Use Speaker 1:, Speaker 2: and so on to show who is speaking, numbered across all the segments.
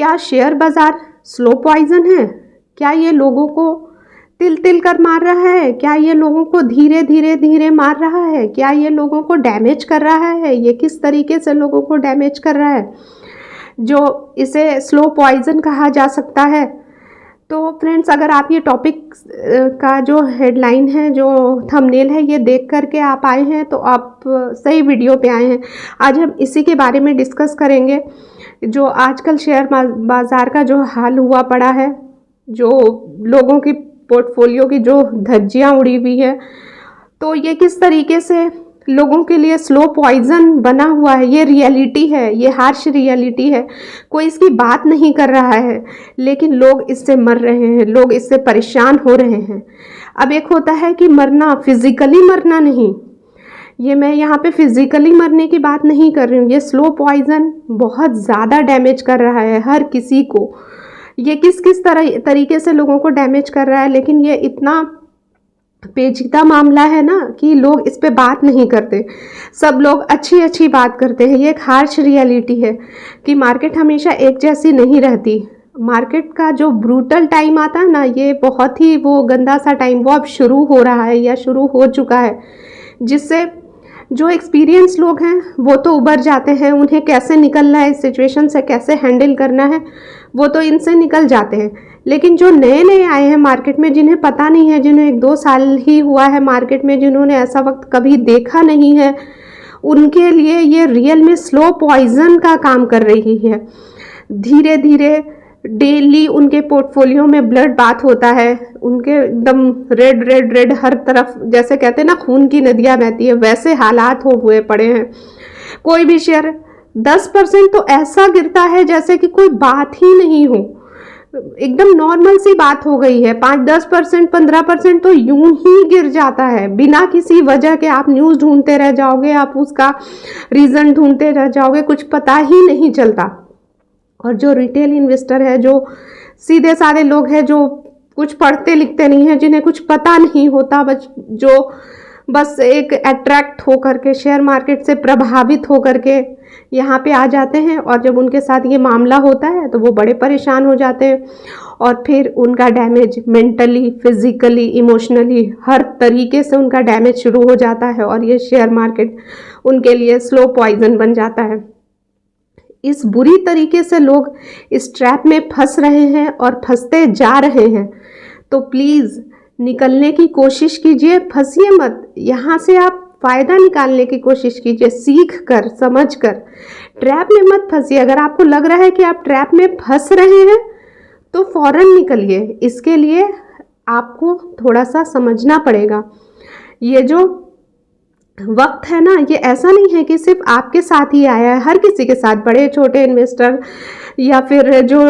Speaker 1: क्या शेयर बाजार slow poison है? क्या ये लोगों को तिल तिल कर मार रहा है? क्या ये लोगों को धीरे धीरे धीरे मार रहा है? क्या ये लोगों को डैमेज कर रहा है? ये किस तरीके से लोगों को डैमेज कर रहा है जो इसे स्लो पॉइजन कहा जा सकता है? तो फ्रेंड्स, अगर आप ये टॉपिक का जो हेडलाइन है, जो थंबनेल है, ये देख करके आप आए हैं तो आप सही वीडियो पे आए हैं। आज हम इसी के बारे में डिस्कस करेंगे जो आजकल शेयर बाज़ार का जो हाल हुआ पड़ा है, जो लोगों की पोर्टफोलियो की जो धज्जियाँ उड़ी हुई है, तो ये किस तरीके से लोगों के लिए स्लो पॉइजन बना हुआ है। ये रियलिटी है, ये हार्श रियलिटी है। कोई इसकी बात नहीं कर रहा है, लेकिन लोग इससे मर रहे हैं, लोग इससे परेशान हो रहे हैं। अब एक होता है कि मरना, फिजिकली मरना नहीं, ये मैं यहाँ पे फिजिकली मरने की बात नहीं कर रही हूँ। ये स्लो पॉइजन बहुत ज़्यादा डैमेज कर रहा है हर किसी को। ये किस किस तरीके से लोगों को डैमेज कर रहा है, लेकिन ये इतना पेचीदा मामला है ना कि लोग इस पे बात नहीं करते। सब लोग अच्छी अच्छी बात करते हैं। ये एक हार्श रियलिटी है कि मार्केट हमेशा एक जैसी नहीं रहती। मार्केट का जो ब्रूटल टाइम आता है ना, ये बहुत ही वो गंदा सा टाइम वो अब शुरू हो रहा है या शुरू हो चुका है, जिससे जो एक्सपीरियंस लोग हैं वो तो उबर जाते हैं। उन्हें कैसे निकलना है इस सिचुएशन से, कैसे हैंडल करना है, वो तो इनसे निकल जाते हैं। लेकिन जो नए नए आए हैं मार्केट में, जिन्हें पता नहीं है, जिन्हें 1-2 साल ही हुआ है मार्केट में, जिन्होंने ऐसा वक्त कभी देखा नहीं है, उनके लिए ये रियल में स्लो पॉइजन का काम कर रही है। धीरे धीरे डेली उनके पोर्टफोलियो में ब्लड बाथ होता है। उनके एकदम रेड रेड रेड हर तरफ, जैसे कहते हैं ना खून की नदियाँ बहती है, वैसे हालात हो हुए पड़े हैं। कोई भी शेयर 10% तो ऐसा गिरता है जैसे कि कोई बात ही नहीं हो, एकदम नॉर्मल सी बात हो गई है। 5-10%, 15% तो यूं ही गिर जाता है बिना किसी वजह के। आप न्यूज़ ढूंढते रह जाओगे, आप उसका रीज़न ढूंढते रह जाओगे, कुछ पता ही नहीं चलता। और जो रिटेल इन्वेस्टर है, जो सीधे साधे लोग हैं, जो कुछ पढ़ते लिखते नहीं हैं, जिन्हें कुछ पता नहीं होता, बस एक अट्रैक्ट होकर के शेयर मार्केट से प्रभावित होकर के यहाँ पे आ जाते हैं, और जब उनके साथ ये मामला होता है तो वो बड़े परेशान हो जाते हैं, और फिर उनका डैमेज मेंटली, फिजिकली, इमोशनली हर तरीके से उनका डैमेज शुरू हो जाता है, और ये शेयर मार्केट उनके लिए स्लो पॉइजन बन जाता है। इस बुरी तरीके से लोग इस ट्रैप में फंस रहे हैं और फंसते जा रहे हैं। तो प्लीज़ निकलने की कोशिश कीजिए, फंसिए मत। यहाँ से आप फ़ायदा निकालने की कोशिश कीजिए, सीख कर, समझ कर। ट्रैप में मत फंसिए। अगर आपको लग रहा है कि आप ट्रैप में फंस रहे हैं तो फ़ौरन निकलिए। इसके लिए आपको थोड़ा सा समझना पड़ेगा। ये जो वक्त है ना, ये ऐसा नहीं है कि सिर्फ आपके साथ ही आया है, हर किसी के साथ, बड़े छोटे इन्वेस्टर या फिर जो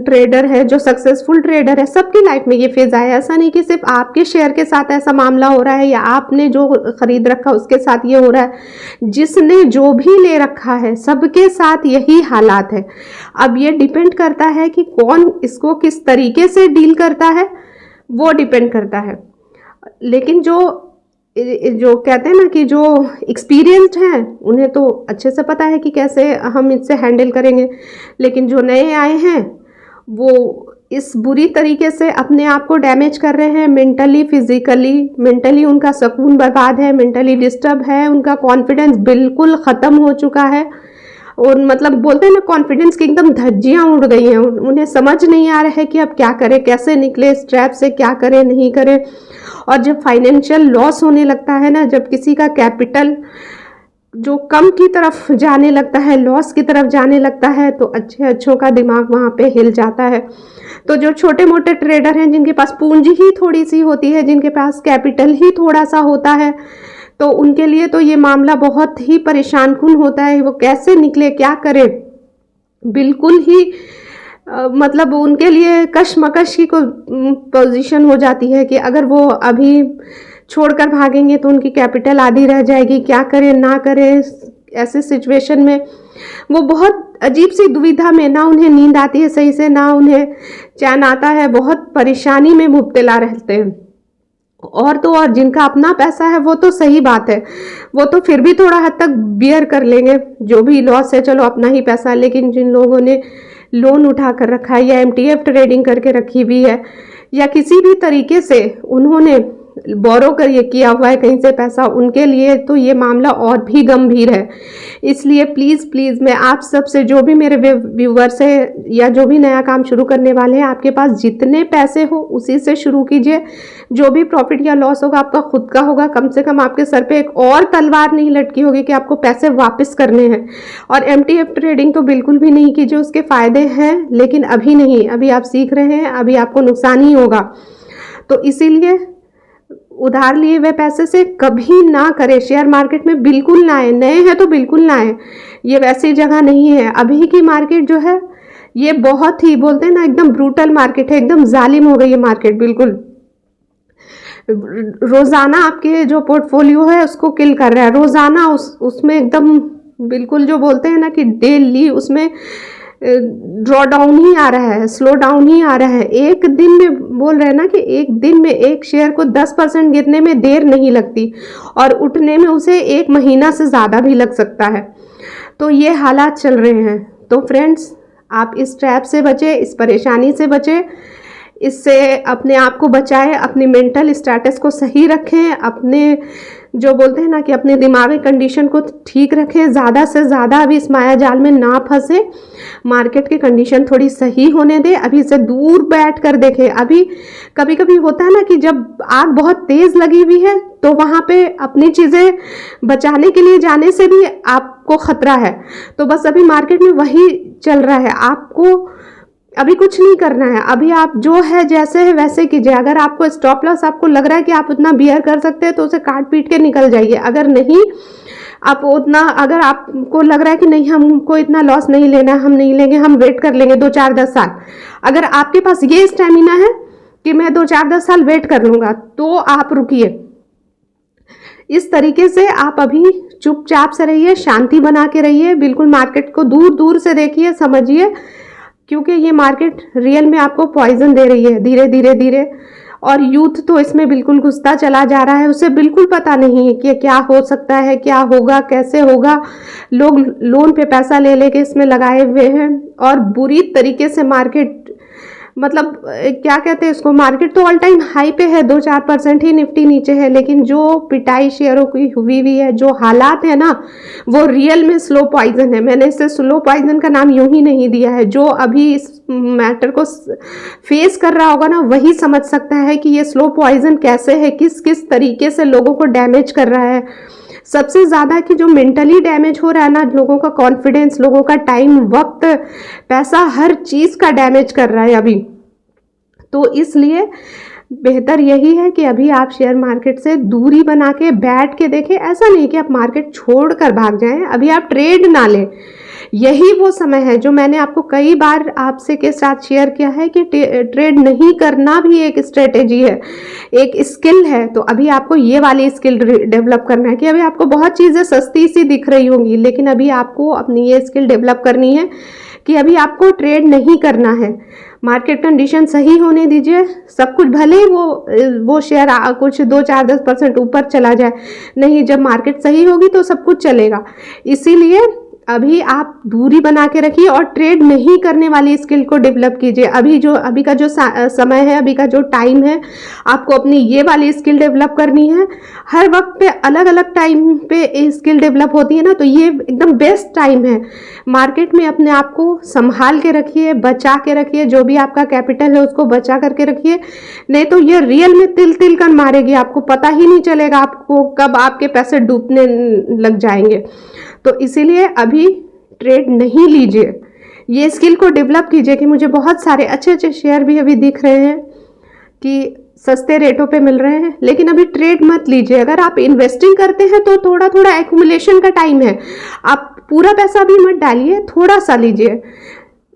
Speaker 1: ट्रेडर है, जो सक्सेसफुल ट्रेडर है, सबकी लाइफ में ये फेज़ आया है। ऐसा नहीं कि सिर्फ आपके शेयर के साथ ऐसा मामला हो रहा है या आपने जो खरीद रखा उसके साथ ये हो रहा है। जिसने जो भी ले रखा है सबके साथ यही हालात है। अब ये डिपेंड करता है कि कौन इसको किस तरीके से डील करता है, वो डिपेंड करता है। लेकिन जो कहते हैं ना कि जो एक्सपीरियंस्ड हैं उन्हें तो अच्छे से पता है कि कैसे हम इससे हैंडल करेंगे। लेकिन जो नए आए हैं वो इस बुरी तरीके से अपने आप को डैमेज कर रहे हैं, मेंटली, फिजिकली। मेंटली उनका सुकून बर्बाद है, मेंटली डिस्टर्ब है, उनका कॉन्फिडेंस बिल्कुल ख़त्म हो चुका है, और मतलब बोलते हैं ना कॉन्फिडेंस की एकदम धज्जियाँ उड़ गई हैं। उन्हें समझ नहीं आ रहा है कि अब क्या करें, कैसे निकले इस ट्रैप से, क्या करें नहीं करें। और जब फाइनेंशियल लॉस होने लगता है ना, जब किसी का कैपिटल जो कम की तरफ जाने लगता है, लॉस की तरफ जाने लगता है, तो अच्छों का दिमाग वहाँ पे हिल जाता है। तो जो छोटे मोटे ट्रेडर हैं, जिनके पास पूंजी ही थोड़ी सी होती है, जिनके पास कैपिटल ही थोड़ा सा होता है, तो उनके लिए तो ये मामला बहुत ही परेशानकुन होता है। वो कैसे निकले, क्या करें, बिल्कुल ही मतलब उनके लिए कशमकश की कोई पोजीशन हो जाती है कि अगर वो अभी छोड़कर भागेंगे तो उनकी कैपिटल आधी रह जाएगी, क्या करें ना करें। ऐसे सिचुएशन में वो बहुत अजीब सी दुविधा में, ना उन्हें नींद आती है सही से, ना उन्हें चैन आता है, बहुत परेशानी में मुब्तला रहते हैं। और तो और जिनका अपना पैसा है वो तो सही बात है, वो तो फिर भी थोड़ा हद तक बियर कर लेंगे जो भी लॉस है, चलो अपना ही पैसा। लेकिन जिन लोगों ने लोन उठा कर रखा है या एमटीएफ ट्रेडिंग करके रखी हुई है या किसी भी तरीके से उन्होंने बोरो कर ये किया हुआ है कहीं से पैसा, उनके लिए तो ये मामला और भी गंभीर है। इसलिए प्लीज़ प्लीज़ मैं आप सब से, जो भी मेरे व्यूवर्स है या जो भी नया काम शुरू करने वाले हैं, आपके पास जितने पैसे हो उसी से शुरू कीजिए। जो भी प्रॉफिट या लॉस होगा आपका खुद का होगा। कम से कम आपके सर पे एक और तलवार नहीं लटकी होगी कि आपको पैसे वापस करने हैं। और एमटीएफ ट्रेडिंग तो बिल्कुल भी नहीं कीजिए, उसके फ़ायदे हैं लेकिन अभी नहीं, अभी आप सीख रहे हैं, अभी आपको नुकसान ही होगा। तो इसीलिए उधार लिए हुए पैसे से कभी ना करें, शेयर मार्केट में बिल्कुल ना आए। नए हैं तो बिल्कुल ना आए, ये वैसी जगह नहीं है। अभी की मार्केट जो है ये बहुत ही, बोलते हैं ना, एकदम ब्रूटल मार्केट है, एकदम जालिम हो गई है मार्केट बिल्कुल। रोज़ाना आपके जो पोर्टफोलियो है उसको किल कर रहा है, रोज़ाना उसमें एकदम बिल्कुल, जो बोलते हैं ना कि डेली उसमें ड्रॉ डाउन ही आ रहा है, स्लो डाउन ही आ रहा है। एक दिन में बोल रहे हैं ना कि एक दिन में एक शेयर को 10% गिरने में देर नहीं लगती और उठने में उसे 1 महीना से ज़्यादा भी लग सकता है। तो ये हालात चल रहे हैं। तो फ्रेंड्स, आप इस ट्रैप से बचें, इस परेशानी से बचें, इससे अपने आप को बचाएं, अपनी मेंटल स्टेटस को सही रखें, अपने जो बोलते हैं ना कि अपने दिमागी कंडीशन को ठीक रखें। ज़्यादा से ज़्यादा अभी इस माया जाल में ना फंसे, मार्केट की कंडीशन थोड़ी सही होने दें, अभी से दूर बैठ कर देखें। अभी कभी कभी होता है ना कि जब आग बहुत तेज़ लगी हुई है तो वहाँ पे अपनी चीज़ें बचाने के लिए जाने से भी आपको खतरा है। तो बस अभी मार्केट में वही चल रहा है, आपको अभी कुछ नहीं करना है। अभी आप जो है जैसे है वैसे कीजिए। अगर आपको स्टॉप लॉस आपको लग रहा है कि आप उतना बियर कर सकते हैं तो उसे काट पीट के निकल जाइए। अगर नहीं आप उतना, अगर आपको लग रहा है कि नहीं हमको इतना लॉस नहीं लेना, हम नहीं लेंगे, हम वेट कर लेंगे 2 4 10 साल, अगर आपके पास ये स्टेमिना है कि मैं 2 4 10 साल वेट कर लूँगा, तो आप रुकिए। इस तरीके से आप अभी चुपचाप से रहिए, शांति बना के रहिए, बिल्कुल मार्केट को दूर दूर से देखिए, समझिए, क्योंकि ये मार्केट रियल में आपको पॉइजन दे रही है धीरे धीरे धीरे। और यूथ तो इसमें बिल्कुल घुसता चला जा रहा है, उसे बिल्कुल पता नहीं है कि क्या हो सकता है, क्या होगा, कैसे होगा। लोग लोन पे पैसा ले लेके इसमें लगाए हुए हैं और बुरी तरीके से मार्केट, मतलब क्या कहते हैं इसको, मार्केट तो ऑल टाइम हाई पे है, 2-4% ही निफ्टी नीचे है, लेकिन जो पिटाई शेयरों की हुई हुई है, जो हालात है ना, वो रियल में स्लो पॉइजन है। मैंने इसे स्लो पॉइजन का नाम यूं ही नहीं दिया है। जो अभी इस मैटर को फेस कर रहा होगा ना, वही समझ सकता है कि ये स्लो पॉइजन कैसे है, किस किस तरीके से लोगों को डैमेज कर रहा है। सबसे ज़्यादा कि जो मेंटली डैमेज हो रहा है ना, लोगों का कॉन्फिडेंस, लोगों का टाइम, वक्त, पैसा, हर चीज़ का डैमेज कर रहा है अभी। तो इसलिए बेहतर यही है कि अभी आप शेयर मार्केट से दूरी बना के बैठ के देखें। ऐसा नहीं कि आप मार्केट छोड़कर भाग जाएं, अभी आप ट्रेड ना लें। यही वो समय है जो मैंने आपको कई बार आपसे के साथ शेयर किया है कि ट्रेड नहीं करना भी एक स्ट्रेटेजी है, एक स्किल है। तो अभी आपको ये वाली स्किल डेवलप करना है कि अभी आपको बहुत चीज़ें सस्ती सी दिख रही होंगी, लेकिन अभी आपको अपनी ये स्किल डेवलप करनी है कि अभी आपको ट्रेड नहीं करना है। मार्केट कंडीशन सही होने दीजिए, सब कुछ, भले ही वो शेयर कुछ 2-4-10% ऊपर चला जाए, नहीं, जब मार्केट सही होगी तो सब कुछ चलेगा। इसीलिए अभी आप दूरी बना के रखिए और ट्रेड नहीं करने वाली स्किल को डेवलप कीजिए। अभी का जो समय है, अभी का जो टाइम है, आपको अपनी ये वाली स्किल डेवलप करनी है। हर वक्त पे अलग अलग टाइम पे स्किल डेवलप होती है ना, तो ये एकदम बेस्ट टाइम है। मार्केट में अपने आप को संभाल के रखिए, बचा के रखिए, जो भी आपका कैपिटल है उसको बचा करके रखिए, नहीं तो ये रियल में तिल तिल कर मारेगी, आपको पता ही नहीं चलेगा आपको कब आपके पैसे डूबने लग जाएंगे। तो इसीलिए अभी ट्रेड नहीं लीजिए, ये स्किल को डेवलप कीजिए कि मुझे बहुत सारे अच्छे अच्छे शेयर भी अभी दिख रहे हैं कि सस्ते रेटों पे मिल रहे हैं, लेकिन अभी ट्रेड मत लीजिए। अगर आप इन्वेस्टिंग करते हैं तो थोड़ा थोड़ा एक्यूमुलेशन का टाइम है, आप पूरा पैसा अभी मत डालिए, थोड़ा सा लीजिए,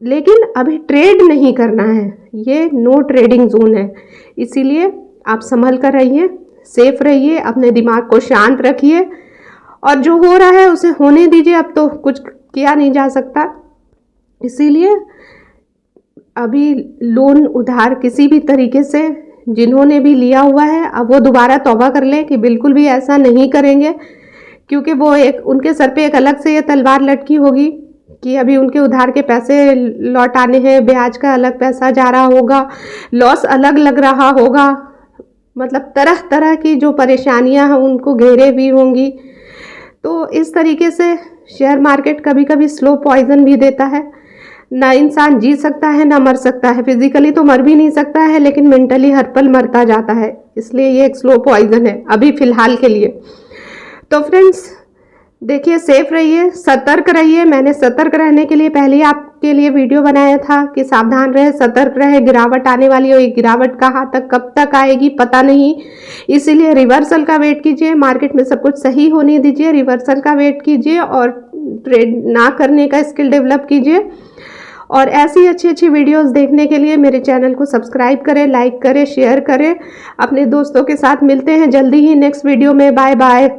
Speaker 1: लेकिन अभी ट्रेड नहीं करना है, ये नो ट्रेडिंग जोन है। इसीलिए आप संभल कर रहिए, सेफ रहिए, अपने दिमाग को शांत रखिए और जो हो रहा है उसे होने दीजिए, अब तो कुछ किया नहीं जा सकता। इसीलिए अभी लोन उधार किसी भी तरीके से जिन्होंने भी लिया हुआ है, अब वो दोबारा तौबा कर लें कि बिल्कुल भी ऐसा नहीं करेंगे, क्योंकि वो एक उनके सर पे एक अलग से ये तलवार लटकी होगी कि अभी उनके उधार के पैसे लौटाने हैं, ब्याज का अलग पैसा जा रहा होगा, लॉस अलग लग रहा होगा, मतलब तरह तरह की जो परेशानियां हैं उनको घेरे भी होंगी। तो इस तरीके से शेयर मार्केट कभी कभी स्लो पॉइजन भी देता है। ना इंसान जी सकता है ना मर सकता है, फिजिकली तो मर भी नहीं सकता है लेकिन मेंटली हर पल मरता जाता है, इसलिए ये एक स्लो पॉइजन है अभी फ़िलहाल के लिए। तो फ्रेंड्स देखिए, सेफ रहिए, सतर्क रहिए। मैंने सतर्क रहने के लिए पहले ही आपके लिए वीडियो बनाया था कि सावधान रहे, सतर्क रहे, गिरावट आने वाली हो। ये गिरावट कहाँ तक कब तक आएगी पता नहीं, इसीलिए रिवर्सल का वेट कीजिए। मार्केट में सब कुछ सही होने दीजिए, रिवर्सल का वेट कीजिए और ट्रेड ना करने का स्किल डेवलप कीजिए। और ऐसी अच्छी अच्छी वीडियोस देखने के लिए मेरे चैनल को सब्सक्राइब करें, लाइक करें, शेयर करें, अपने दोस्तों के साथ। मिलते हैं जल्दी ही नेक्स्ट वीडियो में। Bye bye.